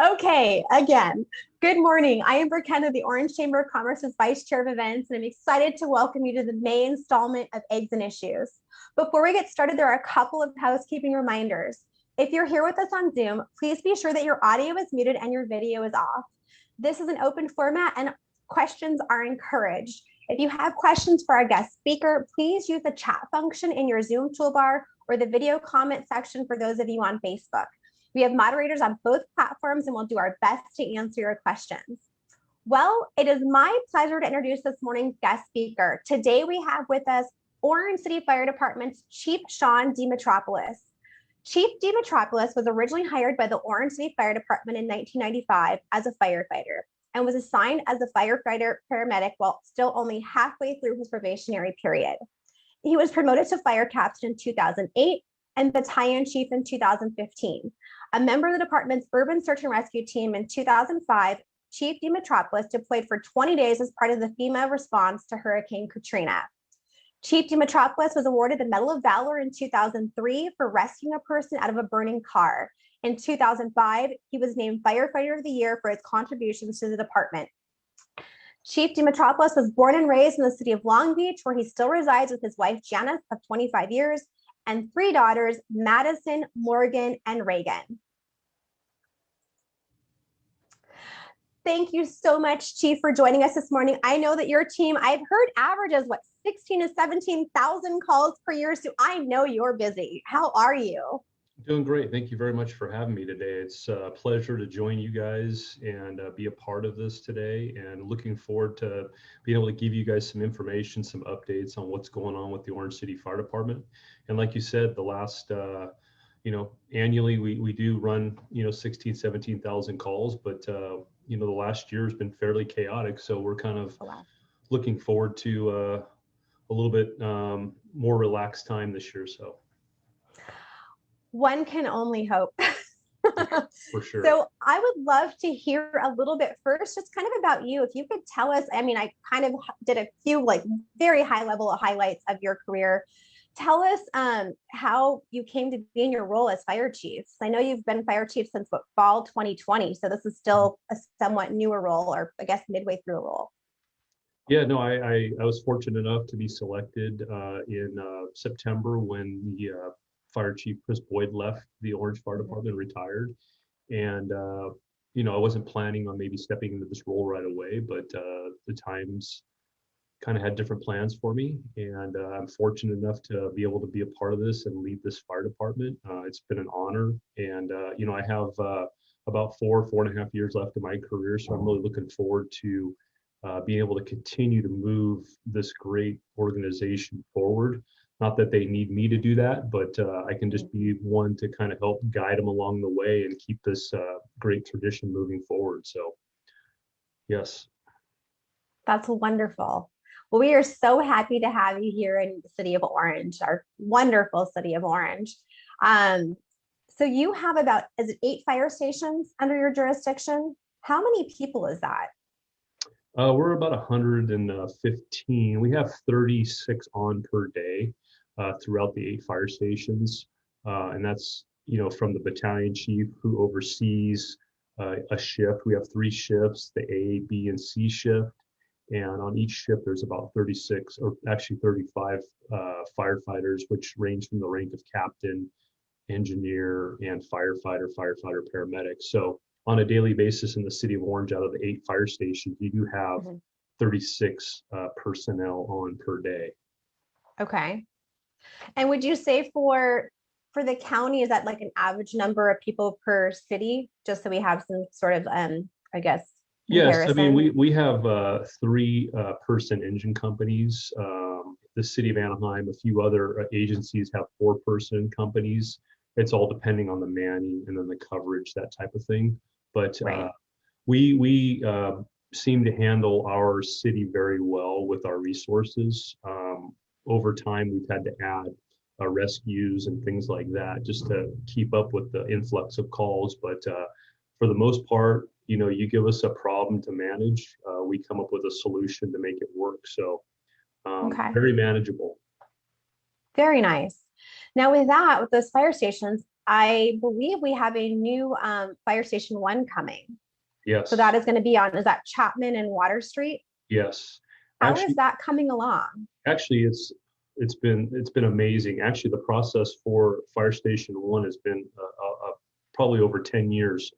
Okay, again, good morning. I am Berkenda, the Orange Chamber of Commerce's Vice Chair of Events, and I'm excited to welcome you to the May installment of Eggs and Issues. Before we get started, there are a couple of housekeeping reminders. If you're here with us on Zoom, please be sure that your audio is muted and your video is off. This is an open format and questions are encouraged. If you have questions for our guest speaker, please use the chat function in your Zoom toolbar or the video comment section for those of you on Facebook. We have moderators on both platforms and we'll do our best to answer your questions. Well, it is my pleasure to introduce this morning's guest speaker. Today we have with us Orange City Fire Department's Chief deMetropolis. Chief deMetropolis was originally hired by the Orange City Fire Department in 1995 as a firefighter and was assigned as a firefighter paramedic while still only halfway through his probationary period. He was promoted to fire captain in 2008 and battalion chief in 2015. A member of the department's urban search and rescue team in 2005, Chief deMetropolis deployed for 20 days as part of the FEMA response to Hurricane Katrina. Chief deMetropolis was awarded the Medal of Valor in 2003 for rescuing a person out of a burning car. In 2005, he was named Firefighter of the Year for his contributions to the department. Chief deMetropolis was born and raised in the city of Long Beach, where he still resides with his wife, Janice, of 25 years, and 3 daughters, Madison, Morgan, and Reagan. Thank you so much, Chief, for joining us this morning. I know that your team, I've heard averages, 16 to 17,000 calls per year, so I know you're busy. How are you? Doing great. Thank you very much for having me today. It's a pleasure to join you guys and be a part of this today, and looking forward to being able to give you guys some information, some updates on what's going on with the Orange City Fire Department. And like you said, the last, annually we do run, 16, 17,000 calls, but, the last year has been fairly chaotic. So we're kind of looking forward to a little bit more relaxed time this year. So. One can only hope. For sure. So I would love to hear a little bit first, just kind of about you. If you could tell us, I mean, I kind of did a few very high level highlights of your career. Tell us how you came to be in your role as fire chief. I know you've been fire chief since fall 2020. So this is still a somewhat newer role, or I guess midway through a role. Yeah, no, I was fortunate enough to be selected in September when the Fire Chief 𝗙𝗶𝗿𝗲 left the Orange Fire Department, retired. And, I wasn't planning on maybe stepping into this role right away, but the times kind of had different plans for me. And I'm fortunate enough to be able to be a part of this and lead this fire department. It's been an honor. And, I have about 4.5 years left in my career. So I'm really looking forward to being able to continue to move this great organization forward. Not that they need me to do that, but I can just be one to kind of help guide them along the way and keep this great tradition moving forward. So, yes. That's wonderful. Well, we are so happy to have you here in the city of Orange, our wonderful city of Orange. So you have about, is it 8 fire stations under your jurisdiction? How many people is that? We're about 115. We have 36 on per day throughout the 8 fire stations. And that's, from the battalion chief who oversees a shift. We have 3 shifts, the A, B, and C shift. And on each shift, there's about 36, or actually 35 firefighters, which range from the rank of captain, engineer, and firefighter, paramedic. So on a daily basis in the city of Orange, out of the 8 fire stations, you do have 36 personnel on per day. Okay. And would you say for the county, is that like an average number of people per city, just so we have some sort of, I guess, comparison? Yes, I mean, we have 3 person engine companies. The city of Anaheim, a few other agencies have 4 person companies. It's all depending on the manning and then the coverage, that type of thing. But we seem to handle our city very well with our resources. Over time, we've had to add rescues and things like that just to keep up with the influx of calls. But for the most part, you give us a problem to manage, we come up with a solution to make it work. So very manageable. Very nice. Now with those fire stations, I believe we have a new Fire Station 1 coming. Yes. So that is going to be on, is that Chapman and Water Street? Yes. How is that coming along? Actually, it's been amazing. Actually, the process for Fire Station 1 has been probably over 10 years.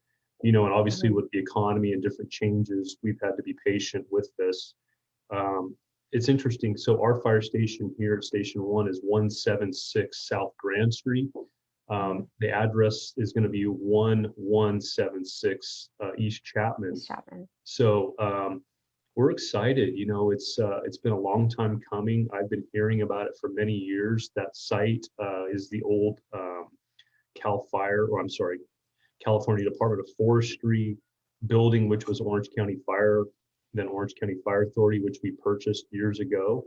And obviously with the economy and different changes, we've had to be patient with this. It's interesting. So our fire station here at Station 1 is 176 South Grand Street. The address is going to be 1176 East Chapman. So we're excited. It's been a long time coming. I've been hearing about it for many years. That site is the old California Department of Forestry building, which was Orange County Fire, then Orange County Fire Authority, which we purchased years ago.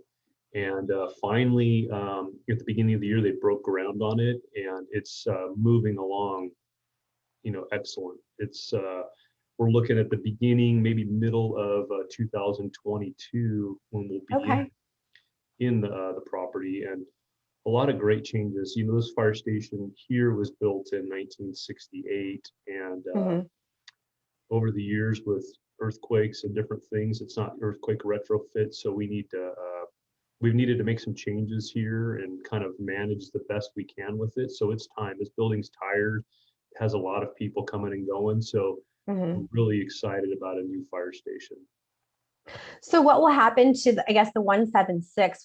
And finally, at the beginning of the year, they broke ground on it, and it's moving along, excellent. It's we're looking at the beginning, maybe middle of 2022 when we'll be in the property, and a lot of great changes. This fire station here was built in 1968, and over the years with earthquakes and different things, it's not earthquake retrofit, so we've needed to make some changes here and kind of manage the best we can with it. So it's time. This building's tired, has a lot of people coming and going, so I'm really excited about a new fire station. So what will happen to the 176?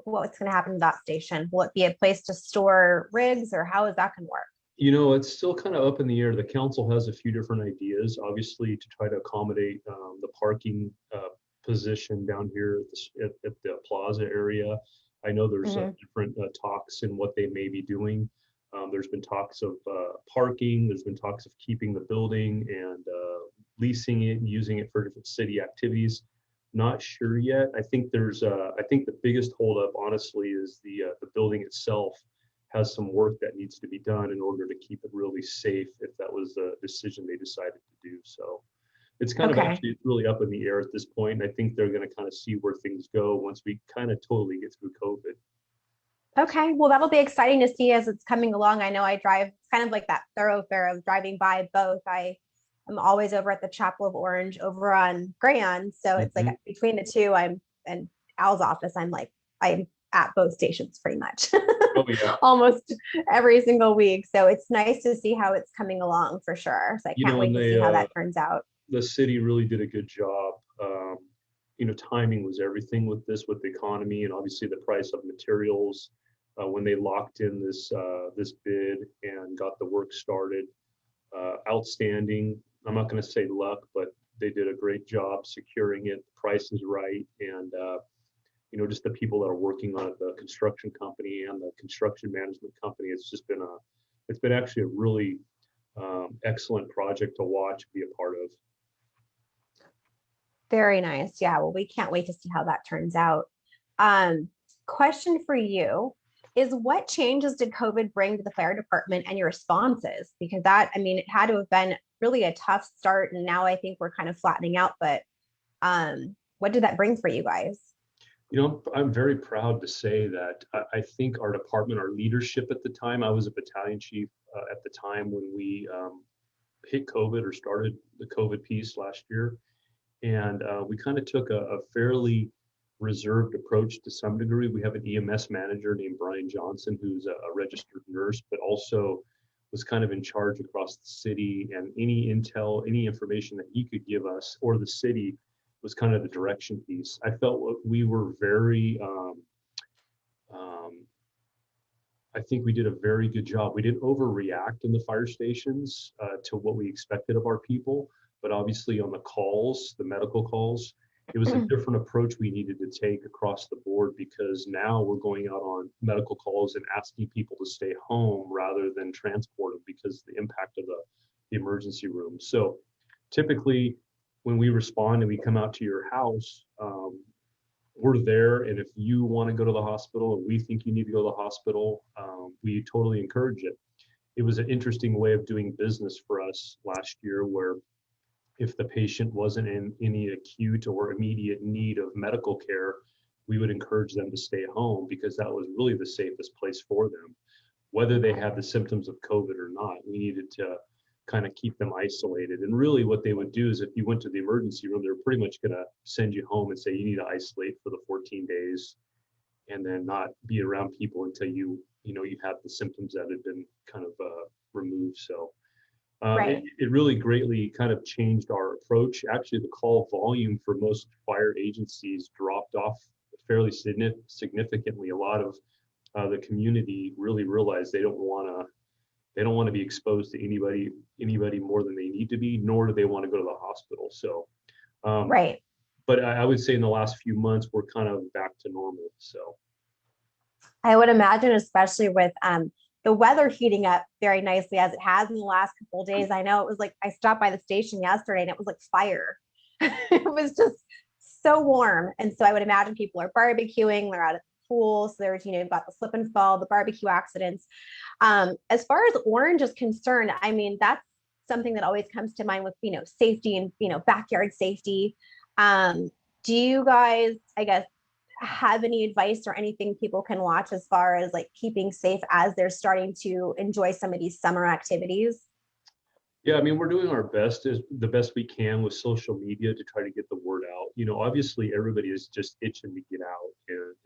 What's going to happen to that station? Will it be a place to store rigs, or how is that going to work? It's still kind of up in the air. The council has a few different ideas, obviously, to try to accommodate the parking position down here at the plaza area. I know there's different talks in what they may be doing. There's been talks of parking. There's been talks of keeping the building and leasing it and using it for different city activities. Not sure yet. I think the biggest holdup, honestly, is the building itself has some work that needs to be done in order to keep it really safe if that was the decision they decided to do. So it's kind of actually really up in the air at this point. And I think they're going to kind of see where things go once we kind of totally get through COVID. Okay, well, that'll be exciting to see as it's coming along. I know I drive, it's kind of like that thoroughfare of driving by both. I'm always over at the Chapel of Orange over on Grand. So it's like between the two, and Al's office, I'm at both stations pretty much. Oh, yeah. Almost every single week. So it's nice to see how it's coming along for sure. So I can't wait to see how that turns out. The city really did a good job. Timing was everything with this, with the economy, and obviously the price of materials. When they locked in this bid and got the work started, outstanding. I'm not going to say luck, but they did a great job securing it. The price is right, and just the people that are working on it, the construction company and the construction management company. It's been actually a really excellent project to watch, be a part of. Very nice. Yeah. Well, we can't wait to see how that turns out. Question for you is, what changes did COVID bring to the fire department and your responses? Because it had to have been really a tough start, and now I think we're kind of flattening out, but what did that bring for you guys? I'm very proud to say that I think our department, our leadership at the time, I was a battalion chief at the time when we hit COVID or started the COVID piece last year. And we kind of took a fairly reserved approach to some degree. We have an EMS manager named Brian Johnson, who's a registered nurse, but also was kind of in charge across the city, and any intel, any information that he could give us or the city was kind of the direction piece. I felt we were very, I think we did a very good job. We didn't overreact in the fire stations to what we expected of our people, but obviously on the calls, the medical calls, it was a different approach we needed to take across the board, because now we're going out on medical calls and asking people to stay home rather than transport them because of the impact of the emergency room. So typically when we respond and we come out to your house, we're there. And if you want to go to the hospital and we think you need to go to the hospital, we totally encourage it. It was an interesting way of doing business for us last year, where if the patient wasn't in any acute or immediate need of medical care, we would encourage them to stay home because that was really the safest place for them. whether they had the symptoms of COVID or not. We needed to kind of keep them isolated. And really what they would do is if you went to the emergency room, they're pretty much going to send you home and say you need to isolate for the 14 days and then not be around people until you had the symptoms that had been kind of removed. So it really greatly kind of changed our approach. Actually, the call volume for most fire agencies dropped off fairly significantly. A lot of the community really realized they don't want to be exposed to anybody more than they need to be, nor do they want to go to the hospital. So, but I would say in the last few months, we're kind of back to normal. So I would imagine, especially with the weather heating up very nicely as it has in the last couple of days. I know it was like, I stopped by the station yesterday and it was like fire. It was just so warm. And so I would imagine people are barbecuing, they're out at the pool. So there's, you've got the slip and fall, the barbecue accidents. As far as Orange is concerned, I mean, that's something that always comes to mind with, safety and, backyard safety. Do you guys, I guess, have any advice or anything people can watch as far as like keeping safe as they're starting to enjoy some of these summer activities? Yeah, I mean, we're doing our best, as the best we can with social media to try to get the word out. Obviously everybody is just itching to get out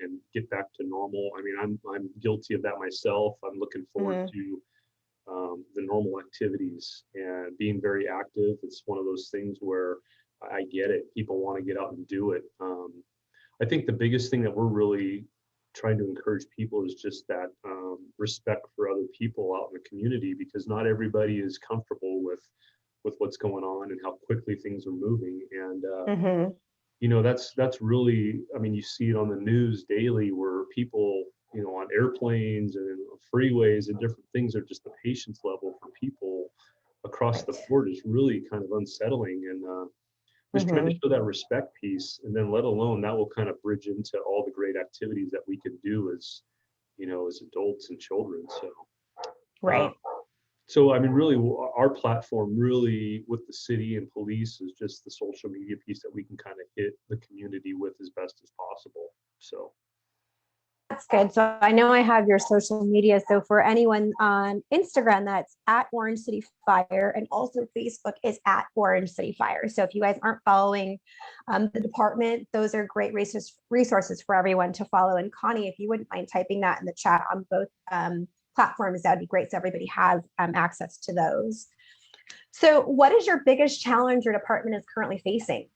and get back to normal. I mean, I'm guilty of that myself. I'm looking forward to the normal activities and being very active. It's one of those things where I get it. People want to get out and do it. I think the biggest thing that we're really trying to encourage people is just that respect for other people out in the community, because not everybody is comfortable with what's going on and how quickly things are moving. And that's really, I mean, you see it on the news daily where people, on airplanes and freeways and different things, are just the patience level for people across the board is really kind of unsettling. And just trying to show that respect piece, and then let alone that will kind of bridge into all the great activities that we can do as adults and children. So so I mean, really our platform really with the city and police is just the social media piece that we can kind of hit the community with as best as possible. So that's good. So I know I have your social media. So for anyone on Instagram, that's at Orange City Fire, and also Facebook is at Orange City Fire. So if you guys aren't following the department, those are great resources for everyone to follow. And Connie, if you wouldn't mind typing that in the chat on both platforms, that'd be great. So everybody has access to those. So what is your biggest challenge your department is currently facing?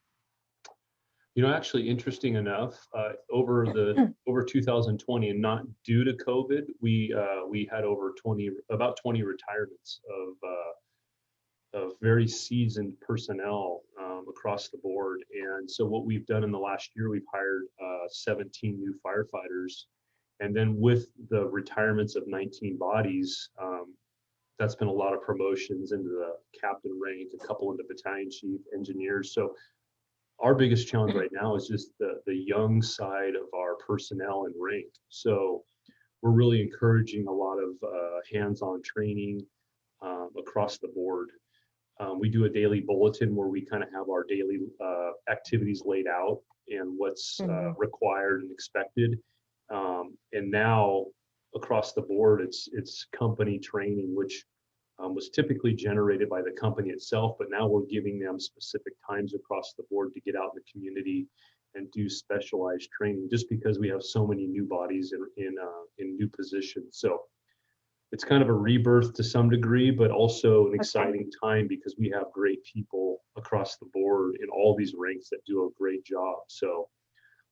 Actually, interesting enough, over 2020, and not due to COVID, we had about 20 retirements of very seasoned personnel across the board. And so what we've done in the last year, we've hired 17 new firefighters, and then with the retirements of 19 bodies, that's been a lot of promotions into the captain rank, a couple into battalion chief, engineers. So our biggest challenge right now is just the young side of our personnel and rank. So we're really encouraging a lot of hands-on training across the board. We do a daily bulletin where we kind of have our daily activities laid out and what's required and expected. And now across the board, it's company training, which was typically generated by the company itself, but now we're giving them specific times across the board to get out in the community and do specialized training, just because we have so many new bodies in new positions. So it's kind of a rebirth to some degree, but also an exciting time because we have great people across the board in all these ranks that do a great job. So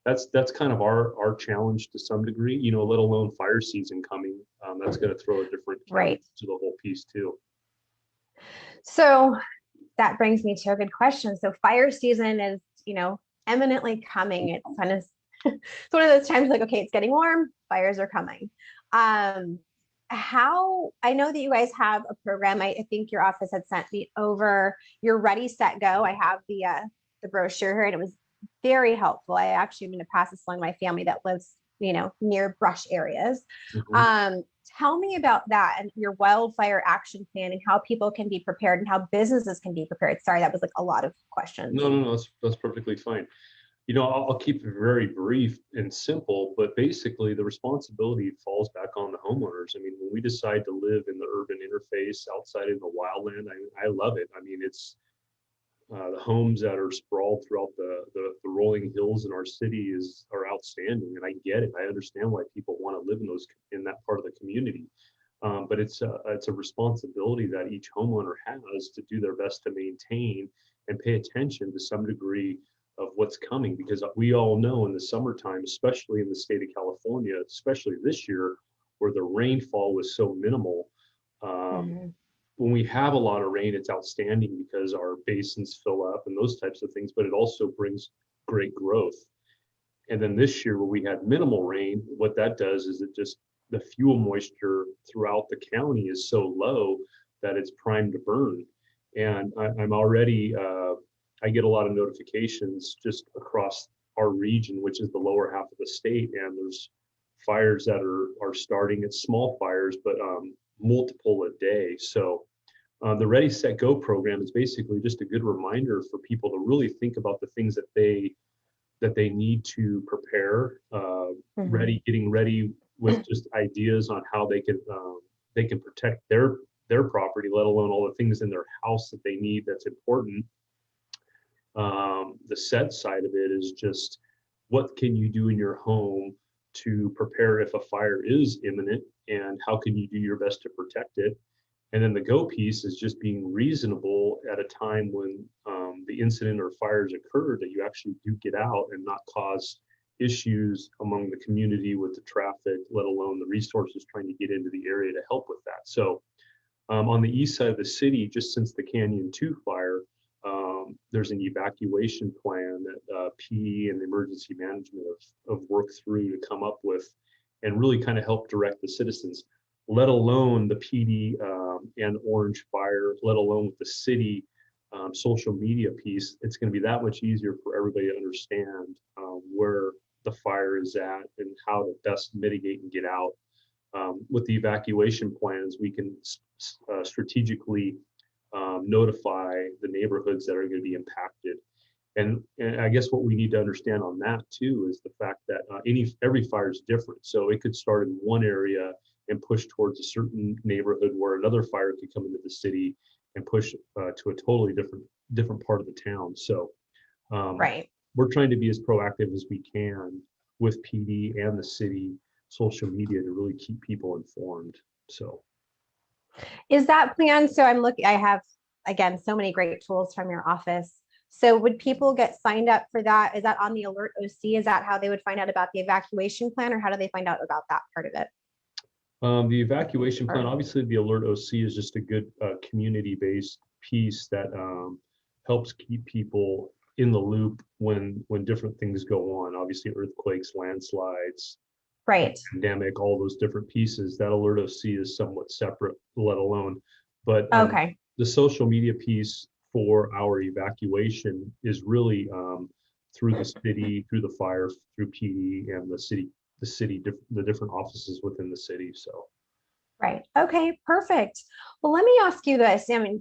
that's kind of our challenge to some degree, let alone fire season coming. That's going to throw a different challenge to the whole piece too. So that brings me to a good question. So fire season is, eminently coming. It's kind of, it's one of those times like, okay, it's getting warm, fires are coming. How, I know that you guys have a program. I think your office had sent me over your Ready, Set, Go. I have the brochure here, and it was very helpful. I actually am going to pass this along to my family that lives, near brush areas. Tell me about that and your wildfire action plan and how people can be prepared and how businesses can be prepared. Sorry, that was like a lot of questions. No, that's perfectly fine. I'll keep it very brief and simple, but basically the responsibility falls back on the homeowners. I mean, when we decide to live in the urban interface outside in the wildland, I love it. I mean, it's the homes that are sprawled throughout the rolling hills in our city are outstanding, and I get it. I understand why people want to live in that part of the community. But it's a responsibility that each homeowner has to do their best to maintain and pay attention to some degree of what's coming, because we all know in the summertime, especially in the state of California, especially this year, where the rainfall was so minimal. When we have a lot of rain, it's outstanding because our basins fill up and those types of things, but it also brings great growth. And then this year, where we had minimal rain, what that does is the fuel moisture throughout the county is so low that it's primed to burn. And I'm already, I get a lot of notifications just across our region, which is the lower half of the state, and there's fires that are starting. It's small fires, but multiple a day. So the Ready, Set, Go program is basically just a good reminder for people to really think about the things that they need to prepare, getting ready with just ideas on how they can protect their property, let alone all the things in their house that they need that's important. The set side of it is just, what can you do in your home to prepare if a fire is imminent, and how can you do your best to protect it? And then the go piece is just being reasonable at a time when the incident or fires occur, that you actually do get out and not cause issues among the community with the traffic, let alone the resources trying to get into the area to help with that. So on the east side of the city, just since the Canyon 2 fire, there's an evacuation plan that PD and emergency management have worked through to come up with and really kind of help direct the citizens, let alone the PD and Orange Fire, let alone with the city social media piece. It's going to be that much easier for everybody to understand where the fire is at and how to best mitigate and get out. With the evacuation plans, we can strategically notify the neighborhoods that are going to be impacted. And I guess what we need to understand on that too is the fact that every fire is different. So it could start in one area and push towards a certain neighborhood, where another fire could come into the city and push to a totally different part of the town. So we're trying to be as proactive as we can with PD and the city social media to really keep people informed. So is that plan? So I have, again, so many great tools from your office. So would people get signed up for that? Is that on the Alert OC? Is that how they would find out about the evacuation plan, or how do they find out about that part of it? The evacuation plan, obviously the Alert OC is just a good community-based piece that helps keep people in the loop when different things go on. Obviously earthquakes, landslides, pandemic, all those different pieces. That Alert OC is somewhat separate, let alone. But the social media piece for our evacuation is really through the city, through the fire, through PD and the different offices within the city. So okay, perfect. Well, let me ask you this. I mean,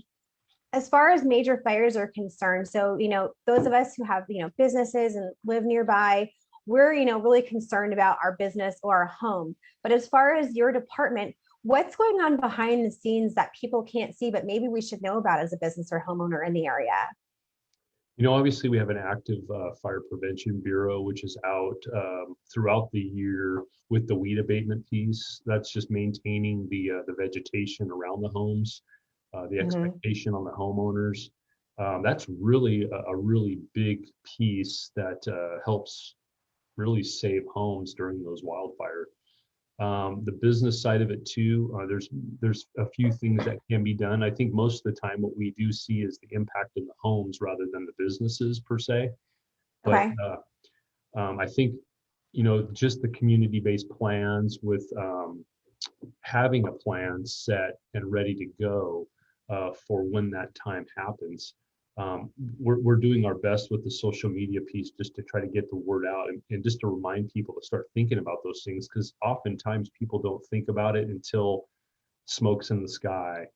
as far as major fires are concerned, so those of us who have businesses and live nearby, we're really concerned about our business or our home. But as far as your department, what's going on behind the scenes that people can't see, but maybe we should know about as a business or homeowner in the area? Obviously we have an active fire prevention bureau, which is out throughout the year with the weed abatement piece. That's just maintaining the vegetation around the homes, the expectation on the homeowners. That's really a really big piece that helps really save homes during those wildfires. The business side of it too, there's a few things that can be done. I think most of the time what we do see is the impact in the homes rather than the businesses per se. But I think just the community-based plans with having a plan set and ready to go for when that time happens. We're doing our best with the social media piece just to try to get the word out and just to remind people to start thinking about those things, because oftentimes people don't think about it until smoke's in the sky.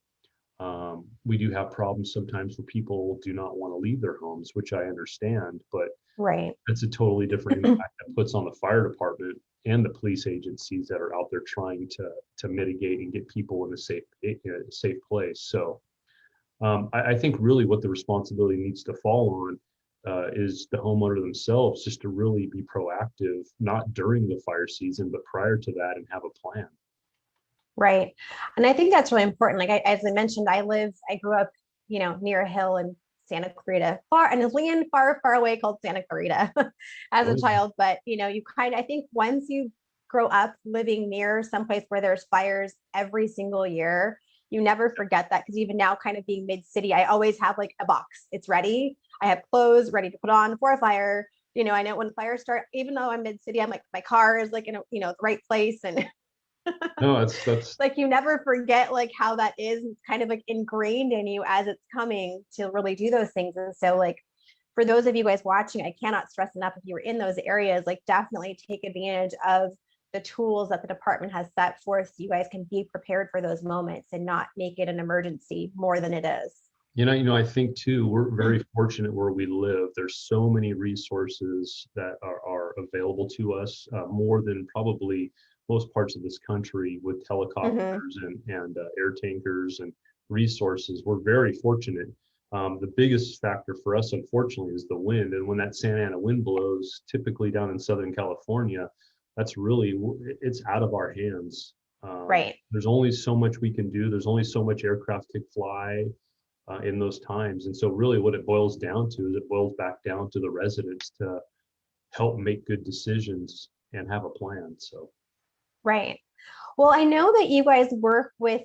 We do have problems sometimes where people do not want to leave their homes, which I understand, but Right. that's a totally different impact that puts on the fire department and the police agencies that are out there trying to mitigate and get people in a safe place. So I think really what the responsibility needs to fall on is the homeowner themselves, just to really be proactive, not during the fire season, but prior to that, and have a plan. Right. And I think that's really important. Like as I mentioned, I grew up, near a hill in Santa Clarita, in a land far, far away called Santa Clarita as a Oh, child. But, I think once you grow up living near someplace where there's fires every single year, you never forget that. Because even now, kind of being mid-city, I always have like a box. It's ready. I have clothes ready to put on for a fire. I know when fires start, even though I'm mid-city, I'm like, my car is like in the right place. And no, that's like you never forget like how that is. It's kind of like ingrained in you as it's coming to really do those things. And so like for those of you guys watching, I cannot stress enough, if you were in those areas, like definitely take advantage of the tools that the department has set forth so you guys can be prepared for those moments and not make it an emergency more than it is. I think too, we're very fortunate where we live. There's so many resources that are available to us, more than probably most parts of this country, with helicopters and air tankers and resources. We're very fortunate. The biggest factor for us, unfortunately, is the wind. And when that Santa Ana wind blows, typically down in Southern California, it's out of our hands. Right. There's only so much we can do. There's only so much aircraft could fly in those times. And so really what it boils down to is it boils back down to the residents to help make good decisions and have a plan. So Right. Well, I know that you guys work with,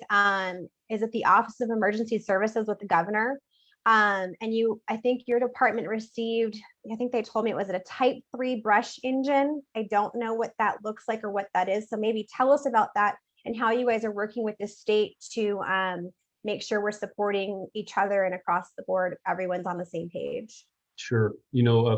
is it the Office of Emergency Services with the governor? And I think your department received, I think they told me it was a Type 3 brush engine. I don't know what that looks like or what that is. So maybe tell us about that and how you guys are working with the state to make sure we're supporting each other and across the board, everyone's on the same page. sure.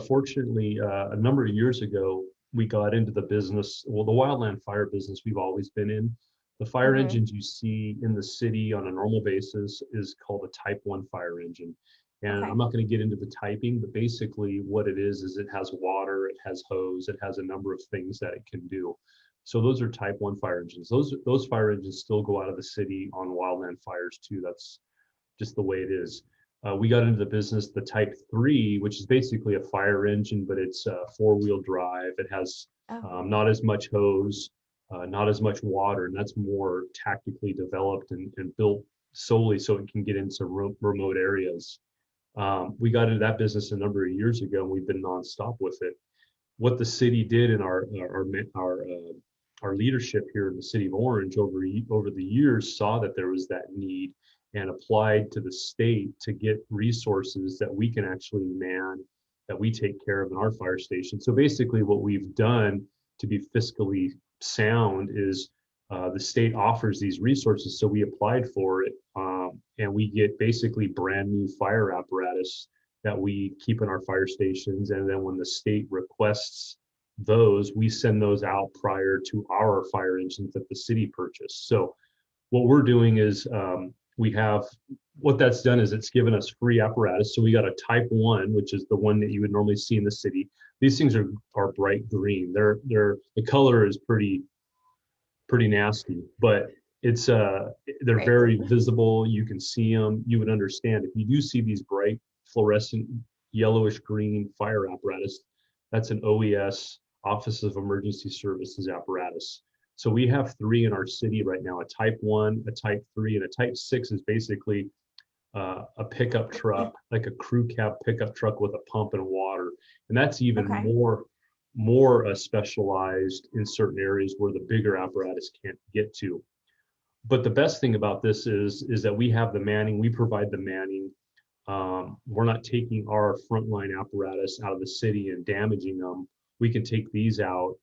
Fortunately, a number of years ago, we got into the business, well, the wildland fire business we've always been in. The fire engines you see in the city on a normal basis is called a Type 1 fire engine. And Okay. I'm not going to get into the typing, but basically what it is it has water, it has hose, it has a number of things that it can do. So those are Type 1 fire engines. Those fire engines still go out of the city on wildland fires too. That's just the way it is. We got into the business, the Type 3, which is basically a fire engine, but it's four-wheel drive. It has not as much hose, not as much water, and that's more tactically developed and built solely so it can get into remote areas. We got into that business a number of years ago, and we've been nonstop with it. What the city did in our leadership here in the city of Orange over the years saw that there was that need and applied to the state to get resources that we can actually man, that we take care of in our fire station. So basically what we've done to be fiscally sound is the state offers these resources. So we applied for it, and we get basically brand new fire apparatus that we keep in our fire stations. And then when the state requests those, we send those out prior to our fire engines that the city purchased. So what we're doing is what that's done is it's given us free apparatus. So we got a Type 1, which is the one that you would normally see in the city. These things are bright green. The color is pretty nasty, but they're very visible. You can see them. You would understand if you do see these bright fluorescent yellowish green fire apparatus, that's an OES, Office of Emergency Services apparatus. So we have 3 in our city right now: a Type 1, a Type 3, and a Type 6 is basically a pickup truck, like a crew cab pickup truck with a pump and water. And that's even more specialized in certain areas where the bigger apparatus can't get to. But the best thing about this is that we have the manning, we provide the manning. We're not taking our frontline apparatus out of the city and damaging them. We can take these out,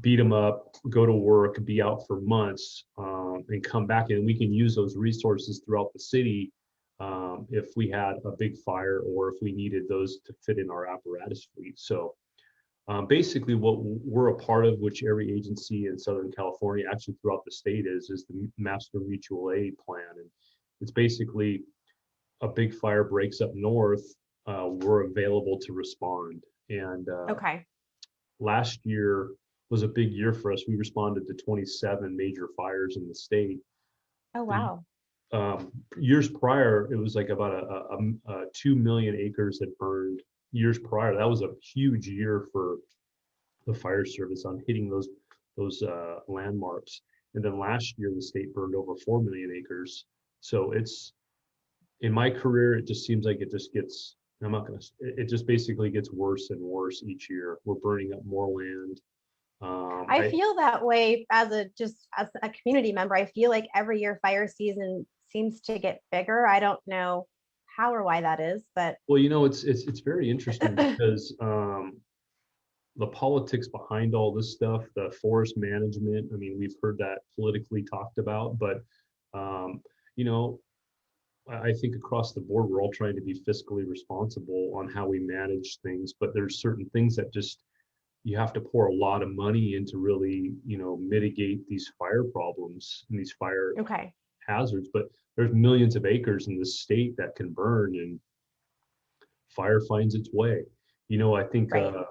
beat them up, go to work, be out for months, and come back, and we can use those resources throughout the city if we had a big fire or if we needed those to fit in our apparatus fleet. So basically what we're a part of, which every agency in Southern California, actually throughout the state, is the Master Mutual Aid Plan. it's basically a big fire breaks up north, we're available to respond. And Okay. last year was a big year for us. We responded to 27 major fires in the state. Oh, wow. Years prior, it was like about a 2 million acres that burned years prior. That was a huge year for the fire service on hitting those landmarks. And then last year, the state burned over 4 million acres. So it's, in my career, it just seems like it just gets, I'm not gonna, it just basically gets worse and worse each year. We're burning up more land. I feel that way as a community member. I feel like every year fire season seems to get bigger. I don't know how or why that is, but well, you know, it's very interesting because the politics behind all this stuff, the forest management, I mean, we've heard that politically talked about, but you know, I think across the board, we're all trying to be fiscally responsible on how we manage things, but there's certain things that just, you have to pour a lot of money into really, you know, mitigate these fire problems and these fire okay. hazards. But there's millions of acres in the state that can burn, and fire finds its way. You know, I think Right.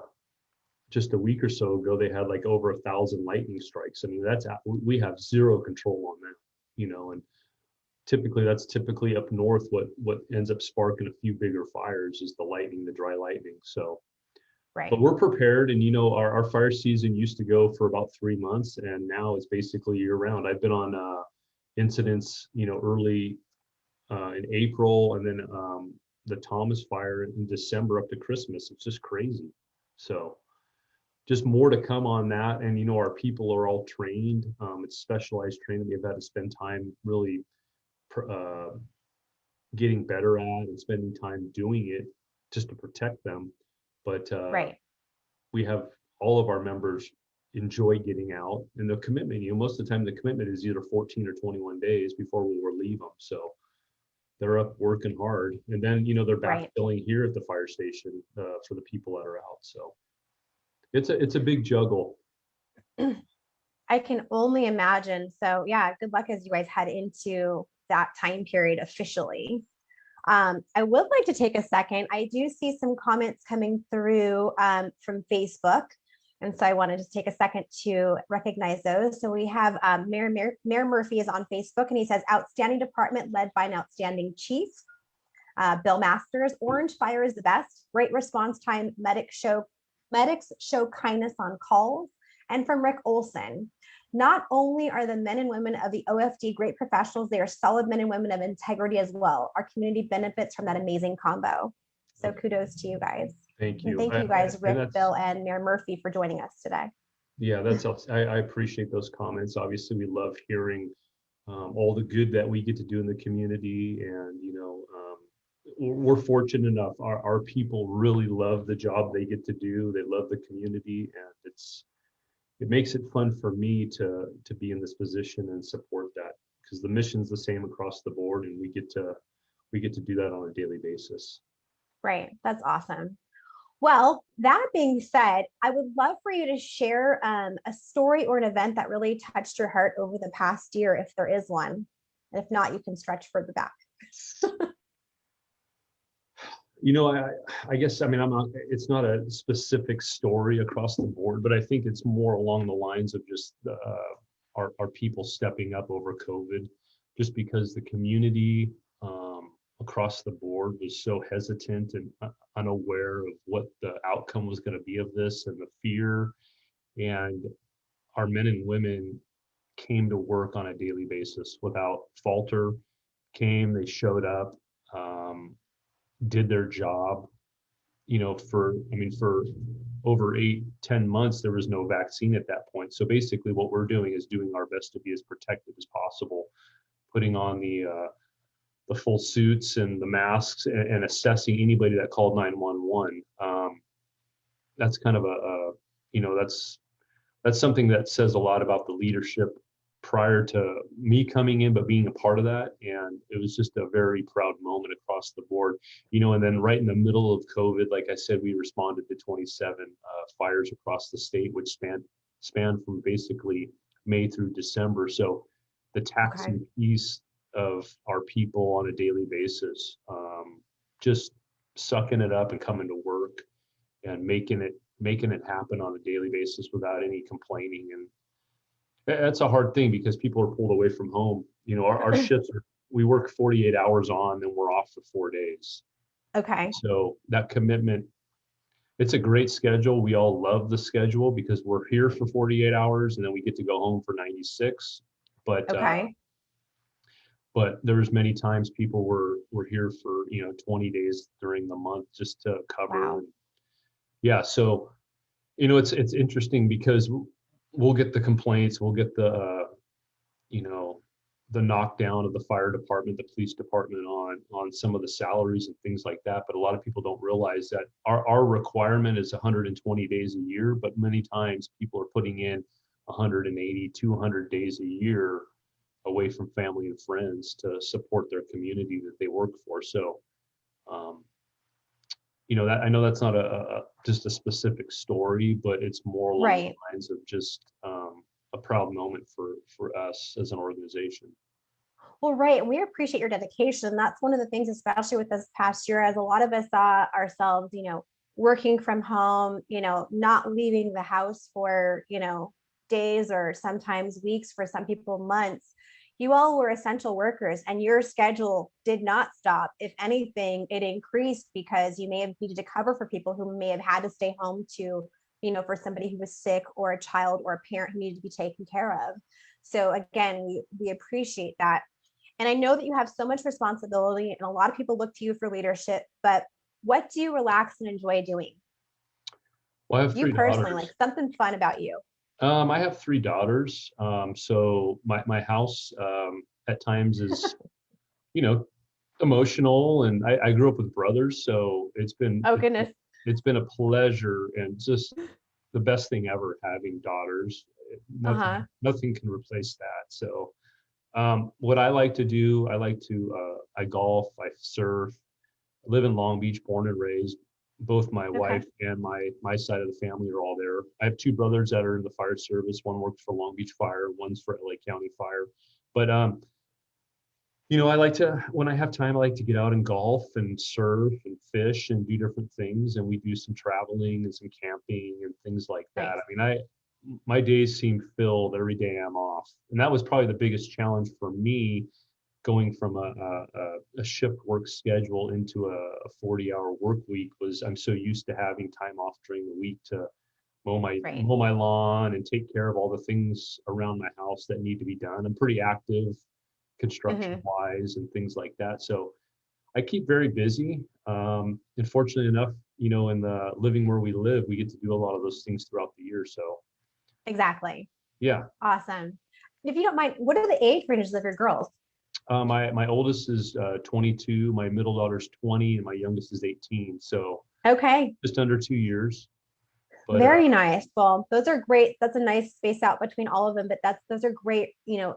just a week or so ago, they had like over 1,000 lightning strikes. I mean, we have zero control on that, you know, and that's typically up north. What ends up sparking a few bigger fires is the lightning, the dry lightning. So, Right. but we're prepared, and you know, our fire season used to go for about 3 months, and now it's basically year round. I've been on incidents, you know, early in April, and then the Thomas fire in December up to Christmas. It's just crazy. So just more to come on that. And, you know, our people are all trained. It's specialized training. They've had to spend time really getting better at and spending time doing it just to protect them. But Right. we have all of our members enjoy getting out, and the commitment, you know, most of the time the commitment is either 14 or 21 days before we'll relieve them. So they're up working hard, and then, you know, they're Right. backfilling here at the fire station for the people that are out. So it's a big juggle. I can only imagine. So yeah, good luck as you guys head into that time period officially. I would like to take a second. I do see some comments coming through from Facebook. And so I wanted to take a second to recognize those. So we have Mayor Murphy is on Facebook, and he says, outstanding department led by an outstanding chief. Bill Masters, Orange Fire is the best. Great response time. Medics show kindness on calls. And from Rick Olson, not only are the men and women of the OFD great professionals, they are solid men and women of integrity as well. Our community benefits from that amazing combo. So kudos to you guys. Thank you. And thank you guys, Rick, Bill, and Mayor Murphy for joining us today. Yeah, I appreciate those comments. Obviously, we love hearing all the good that we get to do in the community. And, you know, we're fortunate enough. Our people really love the job they get to do. They love the community, and it makes it fun for me to be in this position and support that, because the mission's the same across the board, and we get to do that on a daily basis. Right. That's awesome. Well, that being said, I would love for you to share a story or an event that really touched your heart over the past year, if there is one. And if not, you can stretch further back. You know, I guess, I mean, it's not a specific story across the board, but I think it's more along the lines of just our people stepping up over COVID, just because the community across the board was so hesitant and unaware of what the outcome was going to be of this, and the fear. And our men and women came to work on a daily basis without falter. They showed up, did their job. You know, for over 8-10 months, there was no vaccine at that point. So basically what we're doing is doing our best to be as protected as possible, putting on the full suits and the masks, and assessing anybody that called 911. That's kind of that's something that says a lot about the leadership prior to me coming in, but being a part of that. And it was just a very proud moment across the board, you know. And then right in the middle of COVID, like I said, we responded to 27 fires across the state, which spanned from basically May through December. So the taxing piece of our people on a daily basis, just sucking it up and coming to work and making it happen on a daily basis without any complaining. And that's a hard thing because people are pulled away from home. You know, our shifts we work 48 hours on, then we're off for 4 days. Okay. So that commitment, it's a great schedule. We all love the schedule because we're here for 48 hours and then we get to go home for 96. But Okay. but there's many times people were here for 20 days during the month just to cover. Wow. Yeah, so it's interesting because we'll get the complaints, we'll get the the knockdown of the fire department, the police department on some of the salaries and things like that. But a lot of people don't realize that our requirement is 120 days a year, but many times people are putting in 180, 200 days a year away from family and friends to support their community that they work for. So, that I know that's not just a specific story, but it's more along the lines of just a proud moment for us as an organization. Well, right. And we appreciate your dedication. That's one of the things, especially with this past year, as a lot of us saw ourselves, working from home, not leaving the house for, days or sometimes weeks, for some people months. You all were essential workers and your schedule did not stop. If anything, it increased because you may have needed to cover for people who may have had to stay home to, for somebody who was sick or a child or a parent who needed to be taken care of. So again, we appreciate that. And I know that you have so much responsibility and a lot of people look to you for leadership, but what do you relax and enjoy doing? Well, I have you personally, daughters. like something fun about you. I have 3 daughters. So my house at times is, emotional, and I grew up with brothers, so it's been goodness. It's been a pleasure and just the best thing ever having daughters. Nothing can replace that. So what I like to do, I golf, I surf, I live in Long Beach, born and raised. Both my wife and my side of the family are all there. I have 2 brothers that are in the fire service. One works for Long Beach Fire, one's for LA County Fire. But I like to, when I have time, I like to get out and golf and surf and fish and do different things. And we do some traveling and some camping and things like that. I mean, my days seem filled every day I'm off. And that was probably the biggest challenge for me, going from a shift work schedule into a 40-hour work week. Was I'm so used to having time off during the week to mow my lawn and take care of all the things around my house that need to be done. I'm pretty active construction wise and things like that. So I keep very busy. And fortunately enough, in the living where we live, we get to do a lot of those things throughout the year. So exactly. Yeah. Awesome. If you don't mind, what are the age ranges of your girls? My oldest is 22, my middle daughter's 20, and my youngest is 18. So just under 2 years. But, very nice. Well, those are great. That's a nice space out between all of them, but those are great,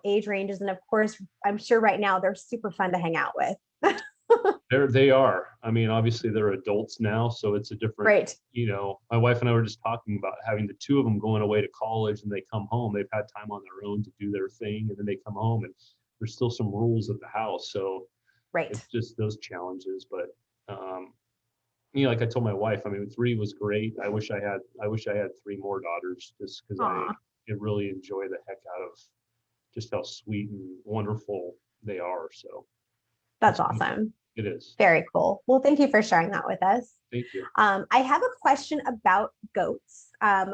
age ranges. And of course, I'm sure right now they're super fun to hang out with. They are. I mean, obviously they're adults now, so it's a different, my wife and I were just talking about having the 2 of them going away to college, and they come home, they've had time on their own to do their thing, and then they come home and there's still some rules at the house. So it's just those challenges. But like I told my wife, I mean, 3 was great. I wish I had 3 more daughters, just because I really enjoy the heck out of just how sweet and wonderful they are. So that's awesome. It is. Very cool. Well, thank you for sharing that with us. Thank you. I have a question about goats.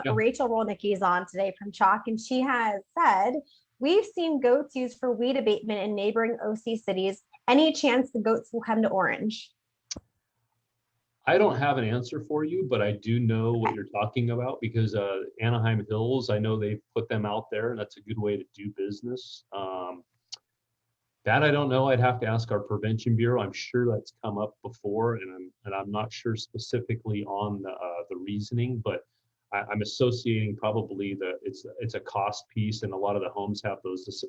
Rachel Rolnicki is on today from Chalk, and she has said, we've seen goats used for weed abatement in neighboring OC cities. Any chance the goats will come to Orange? I don't have an answer for you, but I do know what you're talking about, because Anaheim Hills, I know they've put them out there, and that's a good way to do business. That I don't know. I'd have to ask our prevention bureau. I'm sure that's come up before, and I'm not sure specifically on the reasoning, but I'm associating probably it's a cost piece, and a lot of the homes have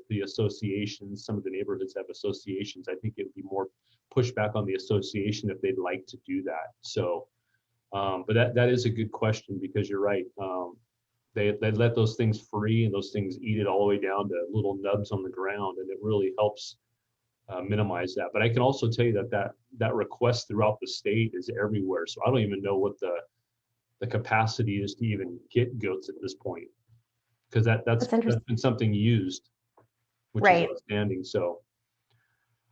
the associations. Some of the neighborhoods have associations. I think it would be more pushback on the association if they'd like to do that. So, but that is a good question, because you're right. They let those things free, and those things eat it all the way down to little nubs on the ground, and it really helps minimize that. But I can also tell you that request throughout the state is everywhere. So I don't even know what the capacity is to even get goats at this point, because that's been something used, which is outstanding. So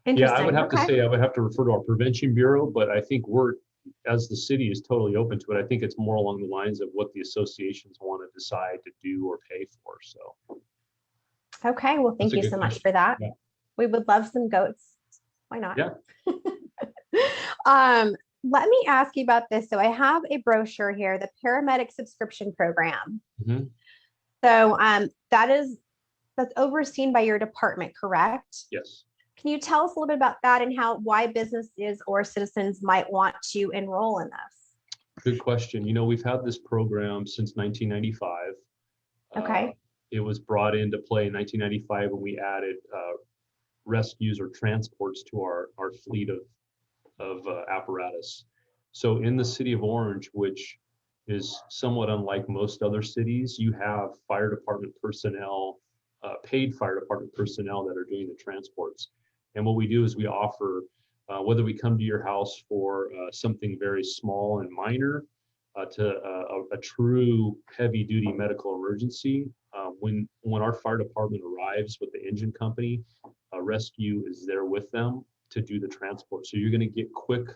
yeah, I would have to say I would have to refer to our prevention bureau, but I think as the city is totally open to it. I think it's more along the lines of what the associations want to decide to do or pay for. So okay, well, thank you so much for that. Yeah. We would love some goats. Why not? Yeah. Let me ask you about this. So I have a brochure here, the Paramedic subscription program. Mm-hmm. So that's overseen by your department, correct? Yes. Can you tell us a little bit about that and why businesses or citizens might want to enroll in this? Good question. We've had this program since 1995. Okay. It was brought into play in 1995 when we added rescues or transports to our fleet of apparatus. So in the city of Orange, which is somewhat unlike most other cities, you have fire department personnel, paid fire department personnel that are doing the transports. And what we do is we offer, whether we come to your house for something very small and minor to a true heavy-duty medical emergency, when our fire department arrives with the engine company, rescue is there with them to do the transport. So you're going to get quick,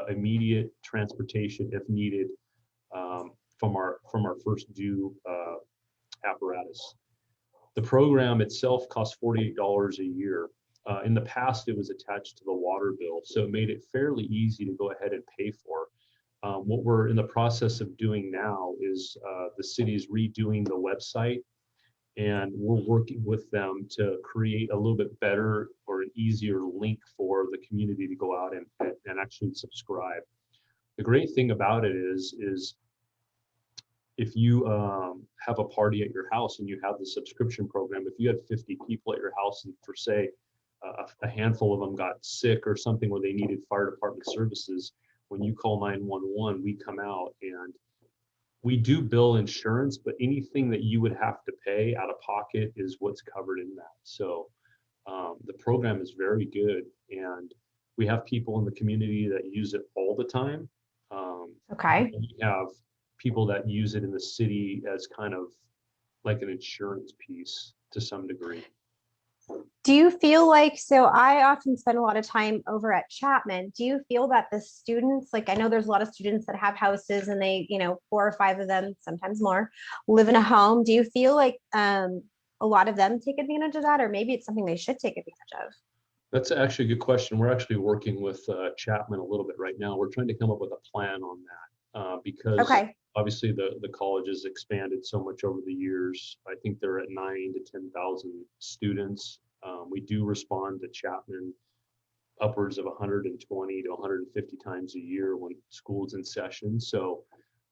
immediate transportation if needed from our first due apparatus. The program itself costs $48 a year. In the past, it was attached to the water bill, so it made it fairly easy to go ahead and pay for. What we're in the process of doing now is the city's redoing the website, and we're working with them to create a little bit better or an easier link for the community to go out and actually subscribe. The great thing about it is if you have a party at your house and you have the subscription program, if you had 50 people at your house and for say a handful of them got sick or something where they needed fire department services, when you call 911, we come out and we do bill insurance, but anything that you would have to pay out of pocket is what's covered in that. So the program is very good, and we have people in the community that use it all the time. Okay. We have people that use it in the city as kind of like an insurance piece to some degree. Do you feel like, so I often spend a lot of time over at Chapman. Do you feel that the students, like I know there's a lot of students that have houses and they, 4 or 5 of them, sometimes more, live in a home. Do you feel like a lot of them take advantage of that, or maybe it's something they should take advantage of? That's actually a good question. We're actually working with Chapman a little bit right now. We're trying to come up with a plan on that because obviously the college has expanded so much over the years. I think they're at 9,000 to 10,000 students. We do respond to Chapman upwards of 120 to 150 times a year when school's in session. So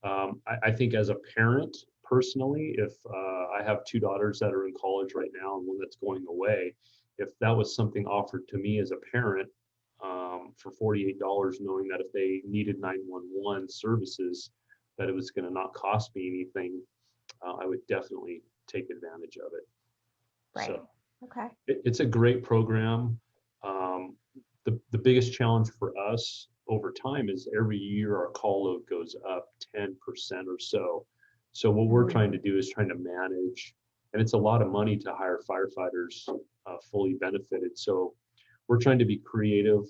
I think as a parent, personally, if I have 2 daughters that are in college right now and one that's going away, if that was something offered to me as a parent for $48, knowing that if they needed 911 services, that it was going to not cost me anything, I would definitely take advantage of it. Right. So, okay. It's a great program. The biggest challenge for us over time is every year our call load goes up 10% or so. So what we're trying to do is trying to manage, and it's a lot of money to hire firefighters fully benefited. So we're trying to be creative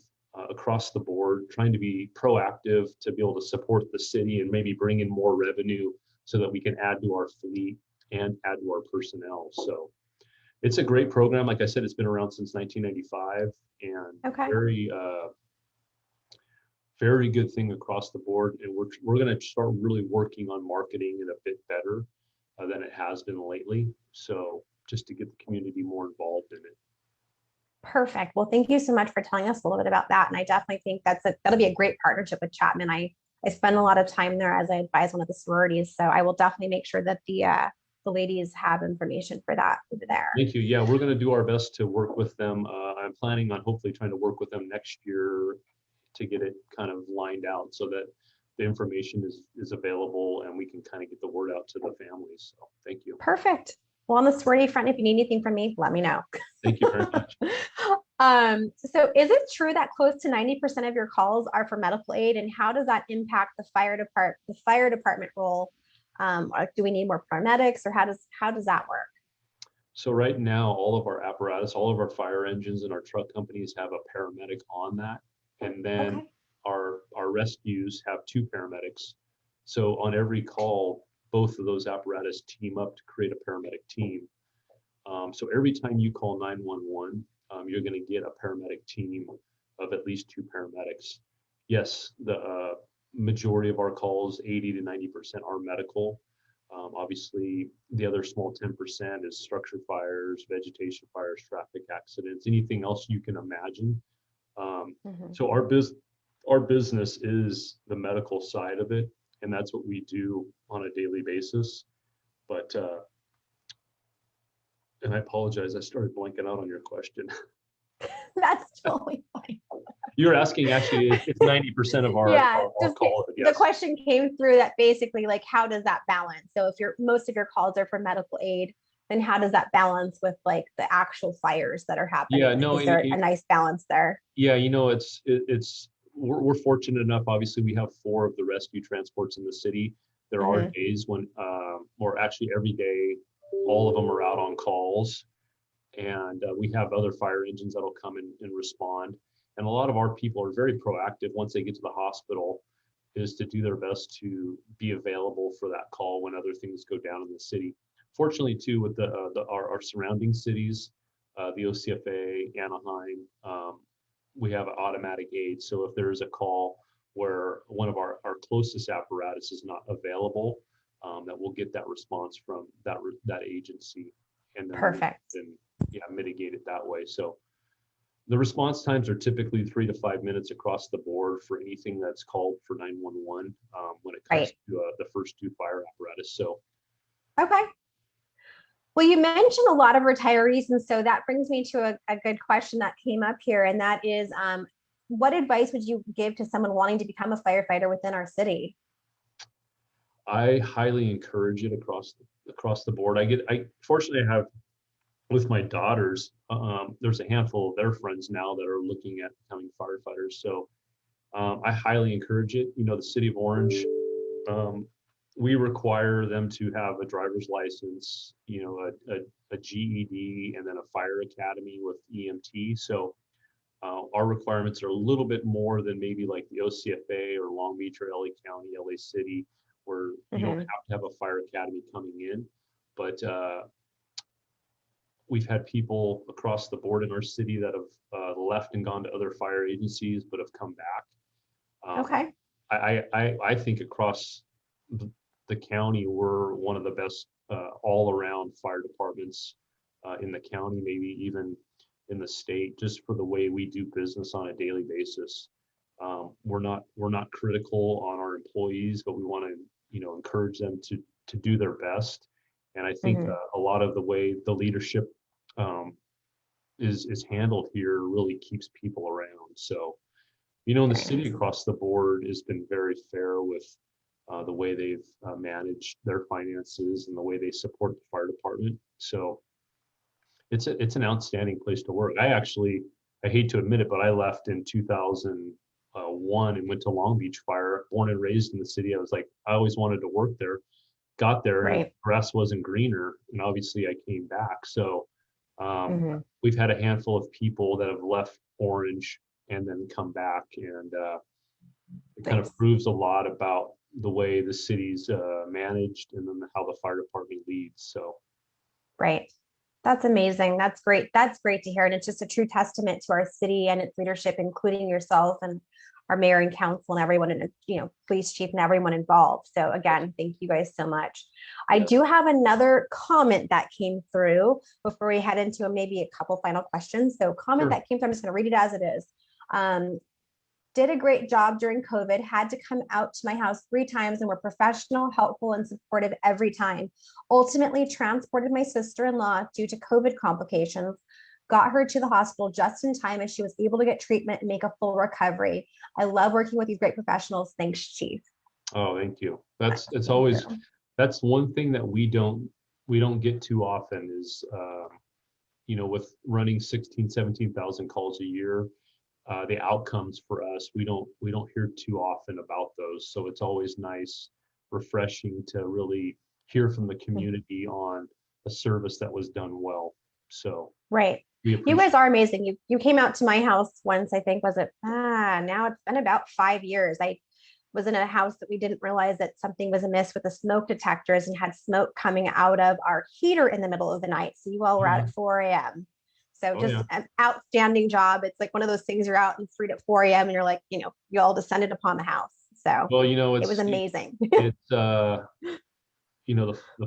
across the board, trying to be proactive to be able to support the city and maybe bring in more revenue so that we can add to our fleet and add to our personnel. So it's a great program. Like I said, it's been around since 1995, and very good thing across the board. And we're going to start really working on marketing it a bit better than it has been lately. So just to get the community more involved in it. Perfect. Well, thank you so much for telling us a little bit about that. And I definitely think that'll be a great partnership with Chapman. I spend a lot of time there as I advise one of the sororities. So I will definitely make sure that the ladies have information for that over there. Thank you. Yeah, we're going to do our best to work with them. I'm planning on hopefully trying to work with them next year to get it kind of lined out so that the information is available and we can kind of get the word out to the families. So thank you. Perfect. Well, on the sorority front, if you need anything from me, let me know. Thank you very much. So is it true that close to 90% of your calls are for medical aid, and how does that impact the fire department role? Like, do we need more paramedics, or how does that work? So right now, all of our apparatus, all of our fire engines and our truck companies have a paramedic on that. And then Okay. our rescues have two paramedics. So on every call, both of those apparatus team up to create a paramedic team. So every time you call 911, you're going to get a paramedic team of at least two paramedics. Yes, the majority of our calls, 80 to 90%, are medical. Obviously, the other small 10% is structure fires, vegetation fires, traffic accidents, anything else you can imagine. So our business is the medical side of it, and that's what we do on a daily basis. But and I apologize, I started blanking out on your question. That's totally fine. You're asking, actually, it's 90% of our, Yeah, our just calls. the Yes. question came through that basically, like, how does that balance? So if most of your calls are for medical aid, then how does that balance with like the actual fires that are happening? Yeah, no, Is there a nice balance there? yeah, we're fortunate enough. Obviously, we have 4 of the rescue transports in the city. There are days when, or actually every day, all of them are out on calls, and we have other fire engines that'll come and respond. And a lot of our people are very proactive once they get to the hospital, is to do their best to be available for that call when other things go down in the city. Fortunately, too, with our surrounding cities, the OCFA, Anaheim, we have automatic aid. So if there is a call where one of our closest apparatus is not available, that we'll get that response from that agency, and then Perfect. and mitigate it that way. So the response times are typically 3 to 5 minutes across the board for anything that's called for 911 when it comes to the first 2 fire apparatus. So okay. Well, you mentioned a lot of retirees, and so that brings me to a good question that came up here, and that is, what advice would you give to someone wanting to become a firefighter within our city? I highly encourage it across the board. I fortunately have, with my daughters, there's a handful of their friends now that are looking at becoming firefighters. So I highly encourage it. You know, the city of Orange, we require them to have a driver's license, you know, a GED, and then a fire academy with EMT. So our requirements are a little bit more than maybe like the OCFA or Long Beach or LA County, LA City, where you don't have to have a fire academy coming in. But we've had people across the board in our city that have left and gone to other fire agencies, but have come back. Okay. I think across the county, we're one of the best all-around fire departments in the county, maybe even in the state, just for the way we do business on a daily basis. We're not critical on our employees, but we want to, you know, encourage them to do their best. And I think a lot of the way the leadership is handled here really keeps people around. So, you know, in the city across the board has been very fair with the way they've managed their finances and the way they support the fire department. So it's an outstanding place to work. I hate to admit it, but I left in 2001 and went to Long Beach Fire, born and raised in the city. I always wanted to work there. Got there, and the grass wasn't greener, and obviously I came back. So we've had a handful of people that have left Orange and then come back, and it kind of proves a lot about the way the city's managed, and then how the fire department leads. So that's amazing. That's great. That's great to hear, and it's just a true testament to our city and its leadership, including yourself and our mayor and council and everyone, and, you know, police chief and everyone involved. So again, thank you guys so much. I do have another comment that came through before we head into maybe a couple final questions. So comment that came through, I'm just going to read it as it is. Did a great job during COVID, had to come out to my house 3 times and were professional, helpful, and supportive every time. Ultimately transported my sister-in-law due to COVID complications, got her to the hospital just in time, and she was able to get treatment and make a full recovery. I love working with these great professionals. Thanks, Chief. Oh, thank you. That's one thing that we don't get too often is, with running 16, 17,000 calls a year, the outcomes for us, we don't hear too often about those. So it's always nice, refreshing to really hear from the community on a service that was done well. So Right. we You appreciate guys are amazing. You came out to my house once, I think, was it? Now it's been about 5 years. I was in a house that we didn't realize that something was amiss with the smoke detectors and had smoke coming out of our heater in the middle of the night. So you all were out at 4 a.m. So Oh, just yeah. an outstanding job. It's like one of those things you're out in the street at 4 a.m. and you're like, you all descended upon the house. So Well, it was amazing. it's the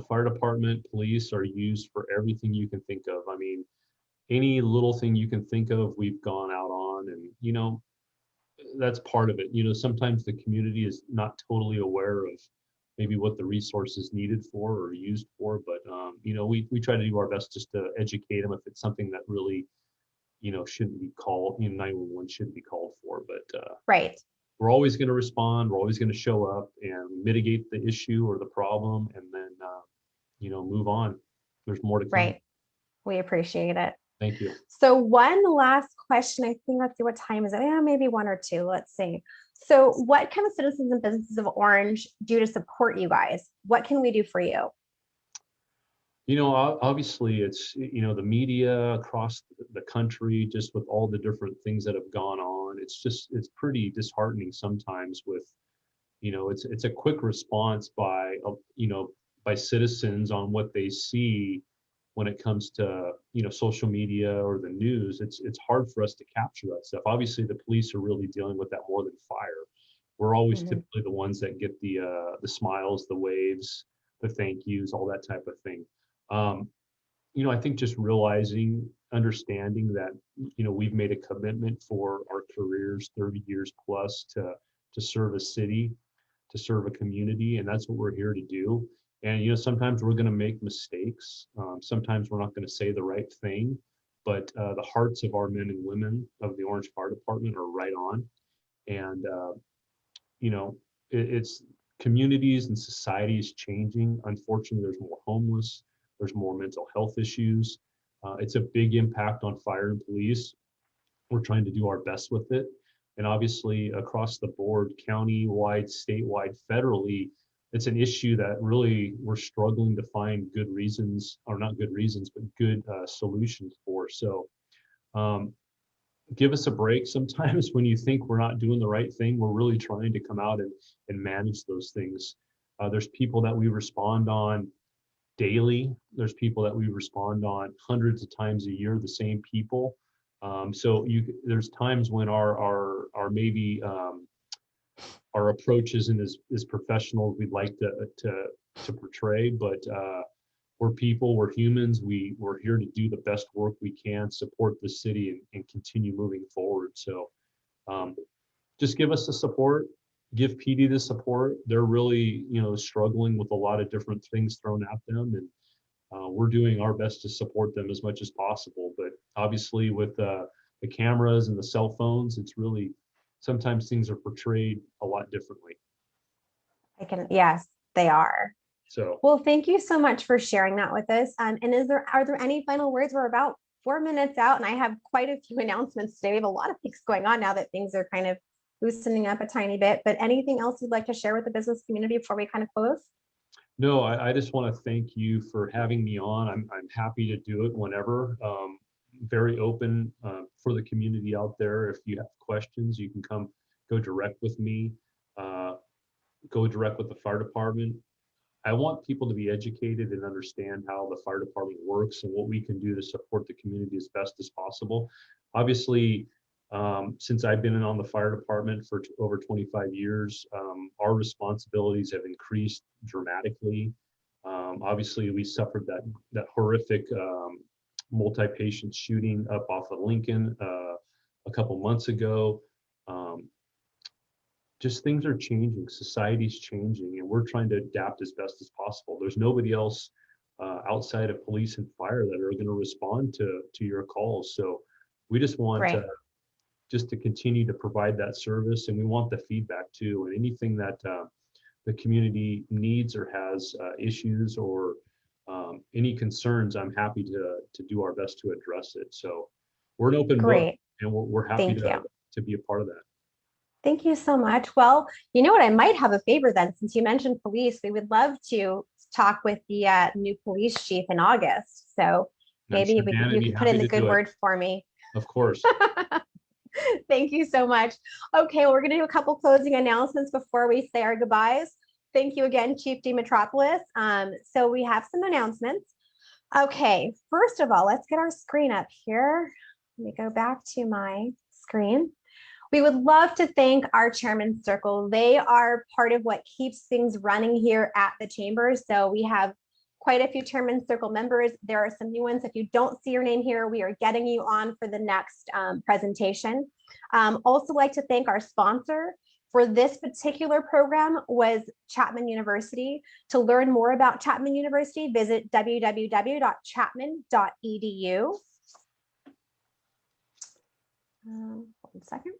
fire department, police are used for everything you can think of. I mean, any little thing you can think of, we've gone out on, and that's part of it. Sometimes the community is not totally aware of maybe what the resources needed for or used for, but we try to do our best just to educate them if it's something that really shouldn't be called. 911 shouldn't be called for, but Right. we're always going to respond. We're always going to show up and mitigate the issue or the problem, and then move on. There's more to come. Right. We appreciate it. Thank you. So one last question, I think, let's see, what time is it? Yeah, maybe one or two. Let's see. So what can the citizens and businesses of Orange do to support you guys? What can we do for you? Obviously it's, the media across the country, just with all the different things that have gone on, it's pretty disheartening sometimes with, it's a quick response by citizens on what they see when it comes to, social media or the news. It's hard for us to capture that stuff. Obviously the police are really dealing with that more than fire. We're always typically the ones that get the smiles, the waves, the thank yous, all that type of thing. I think just realizing, understanding that, we've made a commitment for our careers, 30 years plus, to serve a city, to serve a community, and that's what we're here to do. And sometimes we're going to make mistakes. Sometimes we're not going to say the right thing, but the hearts of our men and women of the Orange Fire Department are right on. And it's communities and society is changing. Unfortunately, there's more homeless. There's more mental health issues. It's a big impact on fire and police. We're trying to do our best with it. And obviously across the board, county-wide, statewide, federally, it's an issue that really we're struggling to find good reasons, or not good reasons, but good solutions for. So give us a break sometimes when you think we're not doing the right thing. We're really trying to come out and manage those things. There's people that we respond on daily. There's people that we respond on hundreds of times a year, the same people. So there's times when our maybe our approach isn't as professional as we'd like to portray, but we're people, we're humans. We're here to do the best work we can, support the city, and continue moving forward. So just give us the support, give PD the support. They're really, struggling with a lot of different things thrown at them, and we're doing our best to support them as much as possible. But obviously with the cameras and the cell phones, it's really, sometimes things are portrayed a lot differently. Yes, they are. So, well, thank you so much for sharing that with us. And are there any final words? We're about 4 minutes out, and I have quite a few announcements today. We have a lot of things going on now that things are kind of loosening up a tiny bit, but anything else you'd like to share with the business community before we kind of close? No, I just want to thank you for having me on. I'm happy to do it whenever. Very open for the community out there. If you have questions, you can go direct with me, go direct with the fire department. I want people to be educated and understand how the fire department works and what we can do to support the community as best as possible. Obviously, since I've been on the fire department for over 25 years, our responsibilities have increased dramatically. Obviously, we suffered that horrific multi-patient shooting up off of Lincoln a couple months ago. Just things are changing, society's changing, and we're trying to adapt as best as possible. There's nobody else outside of police and fire that are going to respond to your calls. So we just want to continue to provide that service, and we want the feedback too. And anything that the community needs or has issues or any concerns, I'm happy to do our best to address it. So we're an open book, Great. and we're happy Thank you. to be a part of that. Thank you so much. Well, you know what? I might have a favor then, since you mentioned police. We would love to talk with the new police chief in August. So maybe sure Dan would you be can put in happy the to good do it. word for me. Of course. Thank you so much. Okay, well, we're going to do a couple closing announcements before we say our goodbyes. Thank you again, Chief deMetropolis. So we have some announcements. Okay, first of all, let's get our screen up here. Let me go back to my screen. We would love to thank our Chairman's Circle. They are part of what keeps things running here at the Chamber. So we have quite a few Chairman's Circle members. There are some new ones. If you don't see your name here, we are getting you on for the next presentation. Also like to thank our sponsor for this particular program was Chapman University. To learn more about Chapman University, visit www.chapman.edu. 1 second.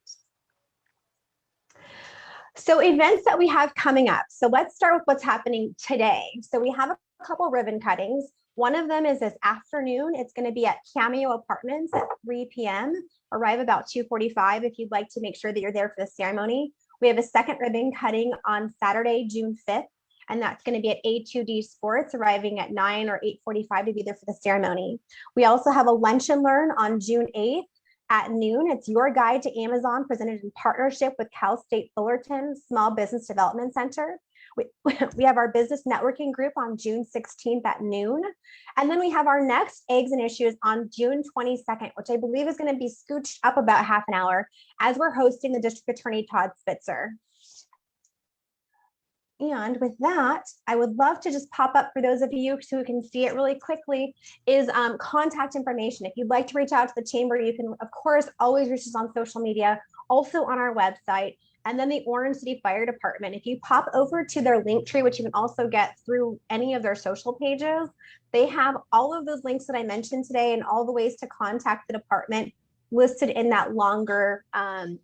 So events that we have coming up. So let's start with what's happening today. So we have a couple ribbon cuttings. One of them is this afternoon. It's going to be at Cameo Apartments at 3 p.m. Arrive about 2:45 if you'd like to make sure that you're there for the ceremony. We have a second ribbon cutting on Saturday, June 5th, and that's going to be at A2D Sports, arriving at 9 or 8:45 to be there for the ceremony. We also have a lunch and learn on June 8th at noon. It's Your Guide to Amazon, presented in partnership with Cal State Fullerton Small Business Development Center. We have our business networking group on June 16th at noon. And then we have our next Eggs and Issues on June 22nd, which I believe is going to be scooched up about half an hour as we're hosting the District Attorney Todd Spitzer. And with that, I would love to just pop up for those of you who can see it really quickly is contact information. If you'd like to reach out to the Chamber, you can, of course, always reach us on social media, also on our website, and then the Orange City Fire Department. If you pop over to their link tree, which you can also get through any of their social pages, they have all of those links that I mentioned today and all the ways to contact the department listed in that longer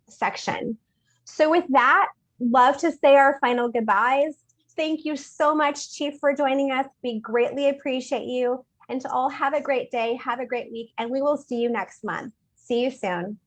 section. So with that, love to say our final goodbyes. Thank you so much, Chief, for joining us. We greatly appreciate you. And to all, have a great day, have a great week, and we will see you next month. See you soon.